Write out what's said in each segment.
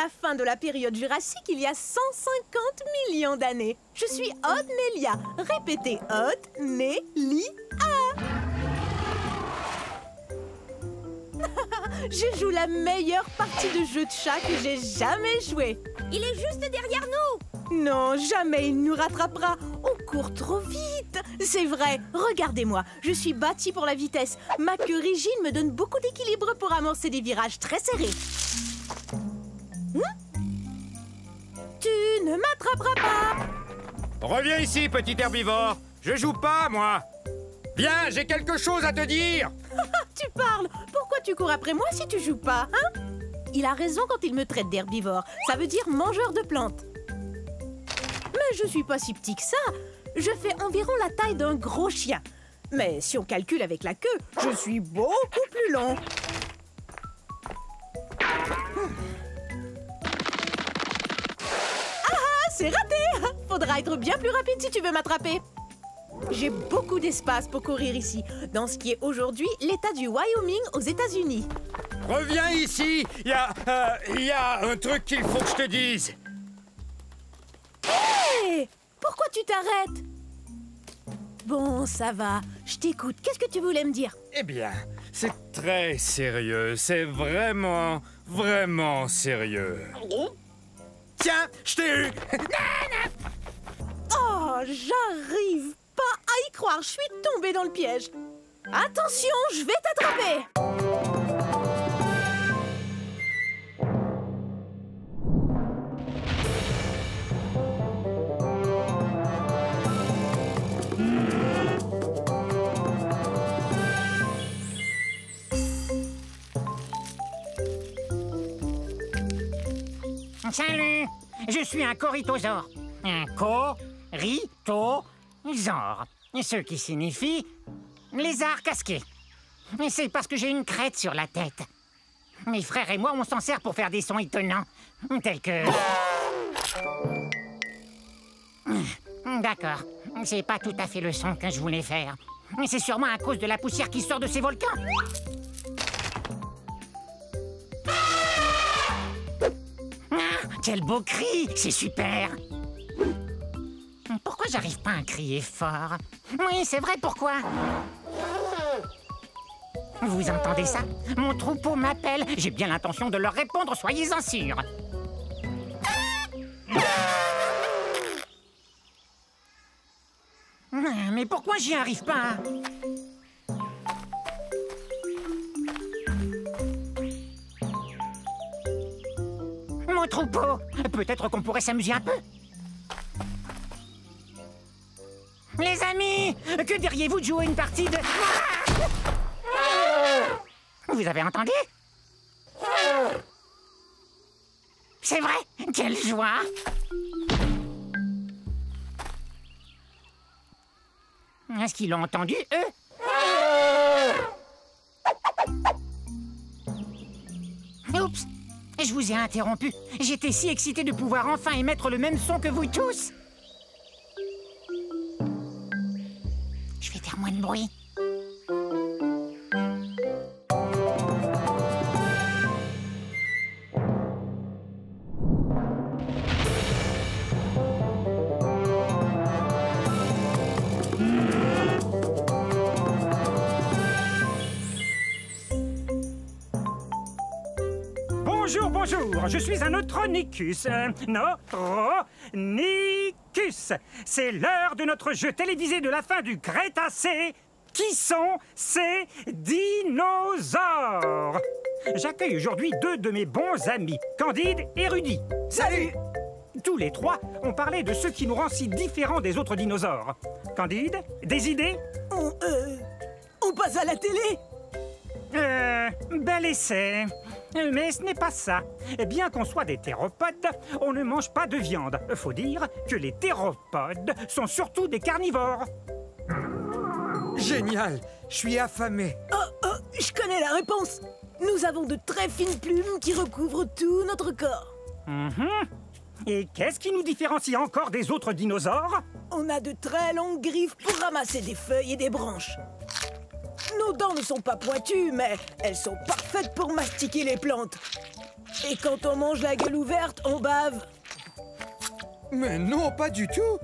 la fin de la période jurassique il y a 150 millions d'années. Je suis Odnelia. Répétez Odnelia. Je joue la meilleure partie de jeu de chat que j'ai jamais joué. Il est juste derrière nous. Non, jamais il nous rattrapera. On court trop vite. C'est vrai, regardez-moi. Je suis bâtie pour la vitesse. Ma queue rigide me donne beaucoup d'équilibre pour amorcer des virages très serrés. Tu ne m'attraperas pas. Reviens ici, petit herbivore. Je joue pas, moi. Viens, j'ai quelque chose à te dire. Tu parles. Pourquoi tu cours après moi si tu joues pas, hein? Il a raison quand il me traite d'herbivore. Ça veut dire mangeur de plantes. Mais je suis pas si petit que ça. Je fais environ la taille d'un gros chien. Mais si on calcule avec la queue, je suis beaucoup plus long. Ah, c'est raté! Faudra être bien plus rapide si tu veux m'attraper. J'ai beaucoup d'espace pour courir ici, dans ce qui est aujourd'hui l'État du Wyoming aux États-Unis. Reviens ici. Il y a un truc qu'il faut que je te dise. Hé! Pourquoi tu t'arrêtes? Bon, ça va. Je t'écoute. Qu'est-ce que tu voulais me dire? Eh bien, c'est très sérieux. C'est vraiment, vraiment sérieux. Tiens, je t'ai eu. Oh, j'arrive pas à y croire. Je suis tombée dans le piège. Attention, je vais t'attraper. Salut, je suis un corythosaure. Un corythosaure, ce qui signifie lézard casqué. C'est parce que j'ai une crête sur la tête. Mes frères et moi, on s'en sert pour faire des sons étonnants, tels que... D'accord, c'est pas tout à fait le son que je voulais faire. C'est sûrement à cause de la poussière qui sort de ces volcans. Quel beau cri! C'est super! Pourquoi j'arrive pas à crier fort? Oui, c'est vrai, pourquoi? Vous entendez ça? Mon troupeau m'appelle. J'ai bien l'intention de leur répondre, soyez-en sûrs. Mais pourquoi j'y arrive pas? Mon troupeau! Peut-être qu'on pourrait s'amuser un peu. Les amis! Que diriez-vous de jouer une partie de... Vous avez entendu? C'est vrai? Quelle joie! Est-ce qu'ils l'ont entendu, eux? Oups! Je vous ai interrompu. J'étais si excité de pouvoir enfin émettre le même son que vous tous. Je vais faire moins de bruit. Bonjour, bonjour, je suis un Otronicus. Notronicus. C'est l'heure de notre jeu télévisé de la fin du Crétacé. Qui sont ces dinosaures? J'accueille aujourd'hui deux de mes bons amis, Candide et Rudy. Salut! Tous les trois ont parlé de ce qui nous rend si différents des autres dinosaures. Candide, des idées? On passe à la télé? Bel essai. Mais ce n'est pas ça. Bien qu'on soit des théropodes, on ne mange pas de viande. Faut dire que les théropodes sont surtout des carnivores. Génial! Je suis affamé. Oh, je connais la réponse. Nous avons de très fines plumes qui recouvrent tout notre corps. Et qu'est-ce qui nous différencie encore des autres dinosaures? On a de très longues griffes pour ramasser des feuilles et des branches. Nos dents ne sont pas pointues, mais elles sont parfaites pour mastiquer les plantes. Et quand on mange la gueule ouverte, on bave. Mais non, pas du tout.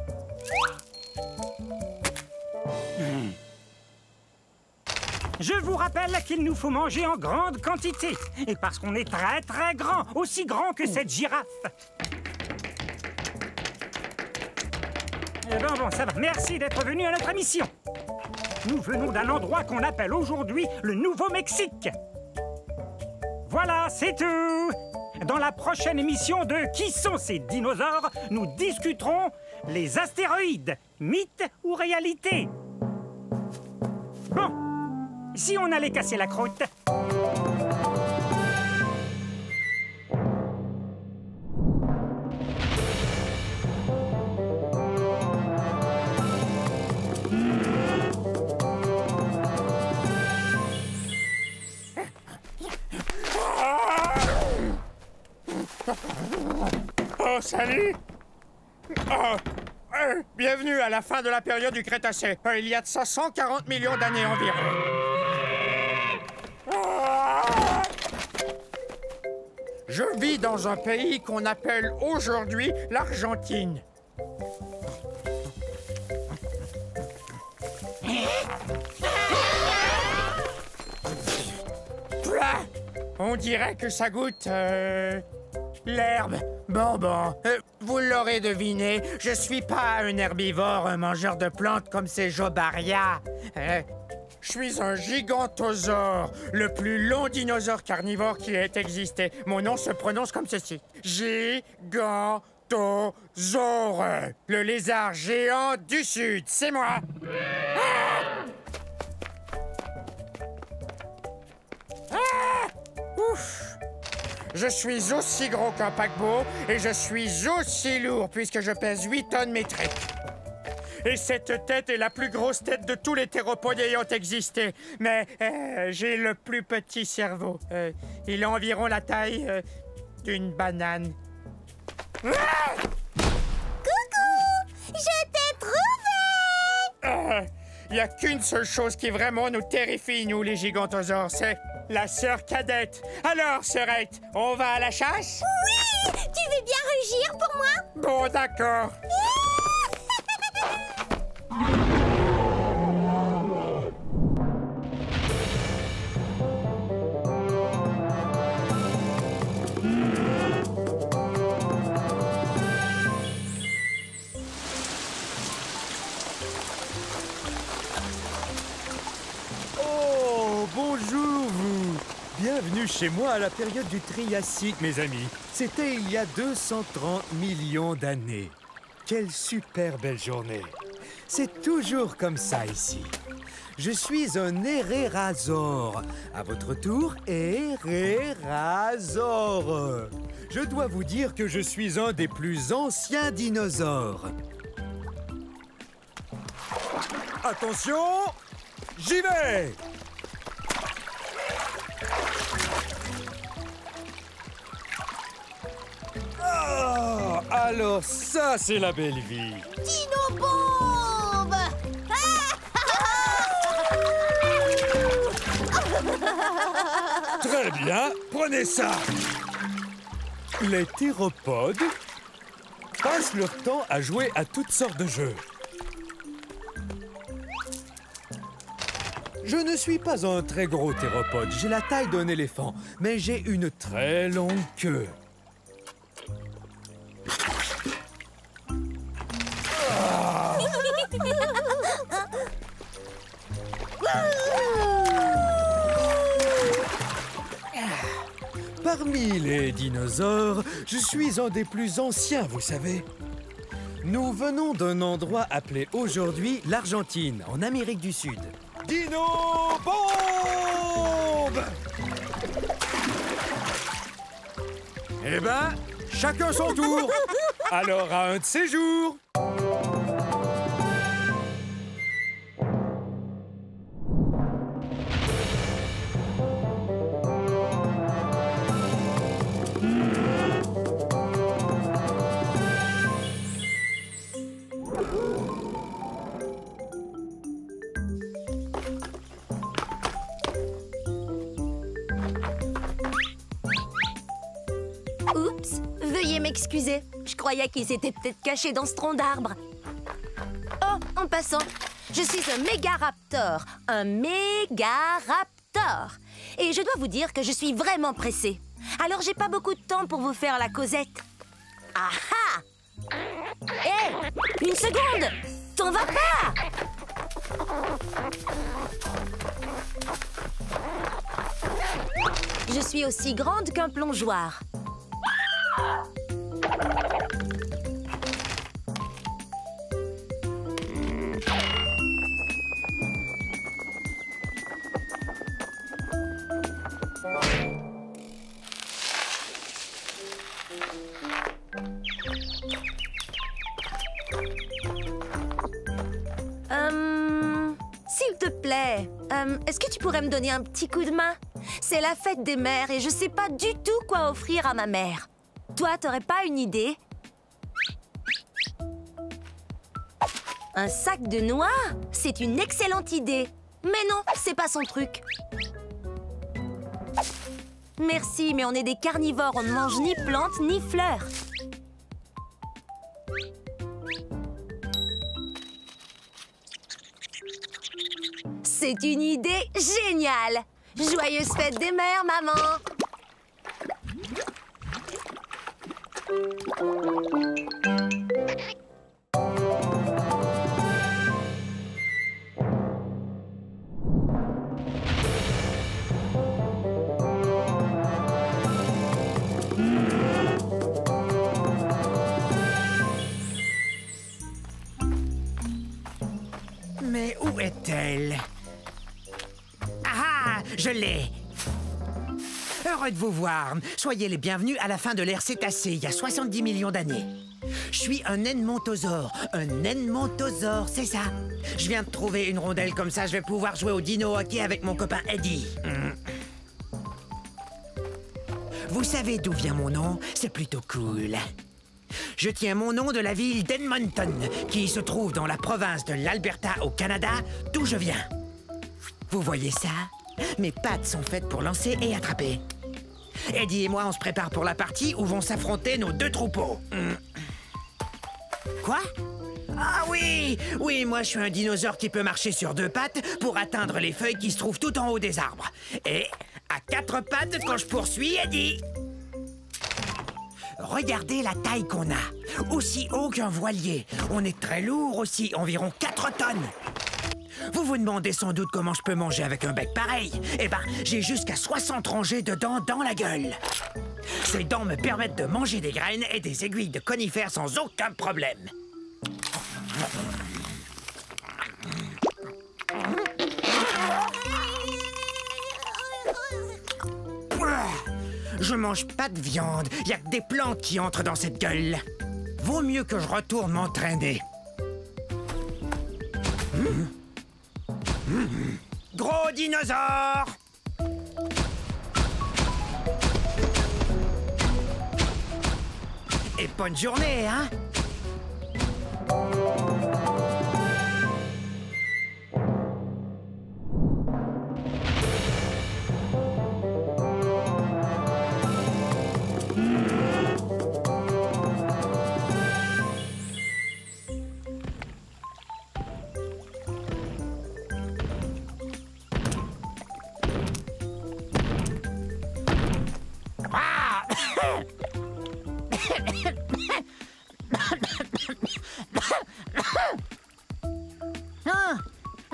Je vous rappelle qu'il nous faut manger en grande quantité. Et parce qu'on est très très grand, aussi grand que cette girafe. Bon, ça va. Merci d'être venu à notre émission. Nous venons d'un endroit qu'on appelle aujourd'hui le Nouveau-Mexique. Voilà, c'est tout. Dans la prochaine émission de Qui sont ces dinosaures, nous discuterons les astéroïdes, mythes ou réalité. Bon, si on allait casser la croûte. Oh, salut! Bienvenue à la fin de la période du Crétacé. Il y a de ça 140 millions d'années environ. Je vis dans un pays qu'on appelle aujourd'hui l'Argentine. On dirait que ça goûte... l'herbe. Bon, vous l'aurez deviné, je suis pas un herbivore, un mangeur de plantes comme ces Jobaria. Je suis un gigantosaure, le plus long dinosaure carnivore qui ait existé. Mon nom se prononce comme ceci. Gigantosaure, le lézard géant du Sud, c'est moi. Ouf! Je suis aussi gros qu'un paquebot et je suis aussi lourd puisque je pèse 8 tonnes métriques. Et cette tête est la plus grosse tête de tous les théropodes ayant existé. Mais j'ai le plus petit cerveau. Il a environ la taille d'une banane. Coucou! Je t'ai trouvé! Il n'y a qu'une seule chose qui vraiment nous terrifie, nous, les gigantosaures, c'est la sœur cadette. Alors, sœurette, on va à la chasse? Oui! Tu veux bien rugir pour moi? Bon, d'accord. Bonjour vous! Bienvenue chez moi à la période du Triassique, mes amis. C'était il y a 230 millions d'années. Quelle super belle journée! C'est toujours comme ça ici. Je suis un hérérasaure. À votre tour, hérérasaure. Je dois vous dire que je suis un des plus anciens dinosaures. Attention! J'y vais! Oh, alors ça, c'est la belle vie. Dino-bombe! Très bien, prenez ça. Les théropodes passent leur temps à jouer à toutes sortes de jeux. Je ne suis pas un très gros théropode, j'ai la taille d'un éléphant, mais j'ai une très longue queue. Parmi les dinosaures, je suis un des plus anciens, vous savez. Nous venons d'un endroit appelé aujourd'hui l'Argentine, en Amérique du Sud. Dino-bombe! Eh ben, chacun son tour. Alors, à un de ces jours. Veuillez m'excuser. Je croyais qu'ils étaient peut-être cachés dans ce tronc d'arbre. Oh, en passant, je suis un mégaraptor. Un mégaraptor. Et je dois vous dire que je suis vraiment pressée. Alors j'ai pas beaucoup de temps pour vous faire la causette. Ah ah! Hé! Une seconde! T'en vas pas! Je suis aussi grande qu'un plongeoir. S'il te plaît, est-ce que tu pourrais me donner un petit coup de main? C'est la fête des mères et je sais pas du tout quoi offrir à ma mère. Toi, t'aurais pas une idée? Un sac de noix? C'est une excellente idée. Mais non, c'est pas son truc. Merci, mais on est des carnivores, on ne mange ni plantes ni fleurs. C'est une idée géniale! Joyeuse fête des mères, maman! Mais où est-elle? Ah, je l'ai! Heureux de vous voir. Soyez les bienvenus à la fin de l'ère cétacée, il y a 70 millions d'années. Je suis un edmontosaure. Un edmontosaure, c'est ça. Je viens de trouver une rondelle comme ça, je vais pouvoir jouer au dino hockey avec mon copain Eddie. Vous savez d'où vient mon nom? C'est plutôt cool. Je tiens mon nom de la ville d'Edmonton, qui se trouve dans la province de l'Alberta au Canada, d'où je viens. Vous voyez ça? Mes pattes sont faites pour lancer et attraper. Eddie et moi, on se prépare pour la partie où vont s'affronter nos deux troupeaux. Quoi? Ah oui! Oui, moi, je suis un dinosaure qui peut marcher sur deux pattes pour atteindre les feuilles qui se trouvent tout en haut des arbres. Et à quatre pattes quand je poursuis Eddie. Regardez la taille qu'on a. Aussi haut qu'un voilier. On est très lourd aussi, environ 4 tonnes. Vous vous demandez sans doute comment je peux manger avec un bec pareil. Eh ben, j'ai jusqu'à 60 rangées de dents dans la gueule. Ces dents me permettent de manger des graines et des aiguilles de conifères sans aucun problème. Je mange pas de viande. Il y a que des plantes qui entrent dans cette gueule. Vaut mieux que je retourne m'entraîner. Gros dinosaure! Et bonne journée, hein?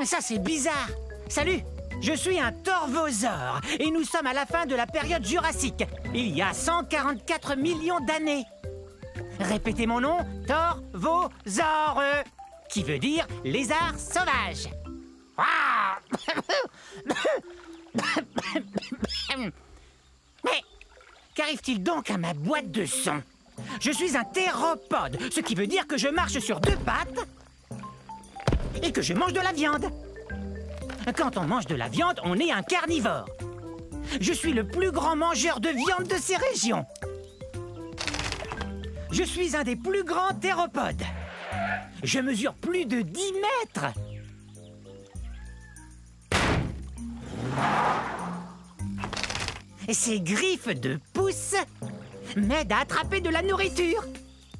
Ça, c'est bizarre. Salut, je suis un torvosaure et nous sommes à la fin de la période jurassique, il y a 144 millions d'années. Répétez mon nom, torvosaure, qui veut dire lézard sauvage. Mais qu'arrive-t-il donc à ma boîte de son? Je suis un théropode, ce qui veut dire que je marche sur deux pattes et que je mange de la viande. Quand on mange de la viande, on est un carnivore. Je suis le plus grand mangeur de viande de ces régions. Je suis un des plus grands théropodes. Je mesure plus de 10 mètres. Et ces griffes de pouce m'aide à attraper de la nourriture.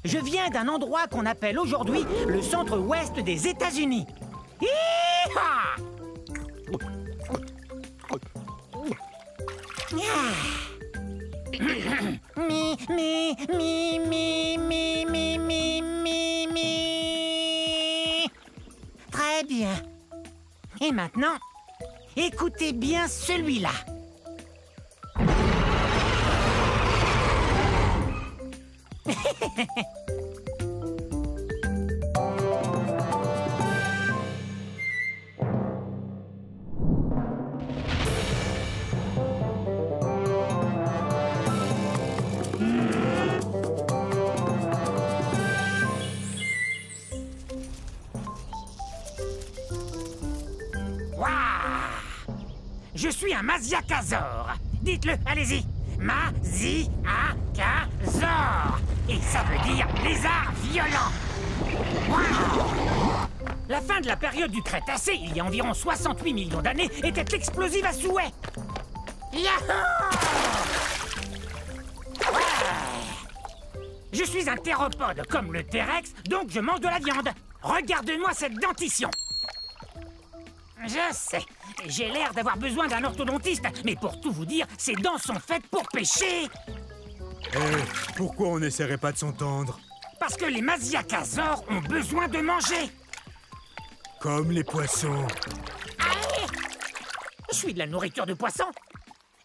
Je viens d'un endroit qu'on appelle aujourd'hui le centre-ouest des États-Unis. Hi-ha! Mi, mi, mi, mi, mi, mi, mi, mi, mi. Très bien. Et maintenant, écoutez bien celui-là. Je suis un Masiakazor. Dites-le, allez-y. Masiakazor. Et ça veut dire lézard violent. Wow. La fin de la période du Crétacé, il y a environ 68 millions d'années, était explosive à souhait. Yahoo! Ouais. Je suis un théropode comme le T-Rex, donc je mange de la viande. Regarde-moi cette dentition. Je sais, j'ai l'air d'avoir besoin d'un orthodontiste, mais pour tout vous dire, ces dents sont faites pour pêcher. Pourquoi on n'essaierait pas de s'entendre? Parce que les Masiakazors ont besoin de manger. Comme les poissons. Allez! Je suis de la nourriture de poisson.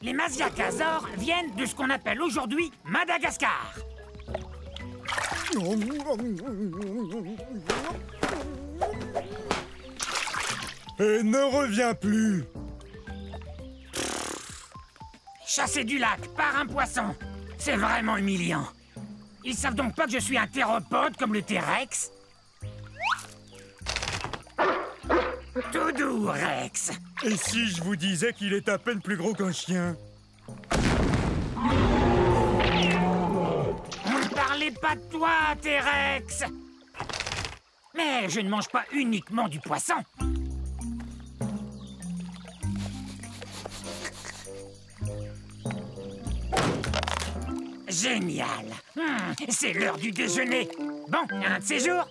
Les Masiakazors viennent de ce qu'on appelle aujourd'hui Madagascar. Et ne reviens plus. Chassé du lac par un poisson, c'est vraiment humiliant. Ils savent donc pas que je suis un théropode comme le T-Rex? Tout doux, Rex. Et si je vous disais qu'il est à peine plus gros qu'un chien? On ne parlait pas de toi, T-Rex. Mais je ne mange pas uniquement du poisson. Génial. C'est l'heure du déjeuner. Bon, un de ces jours,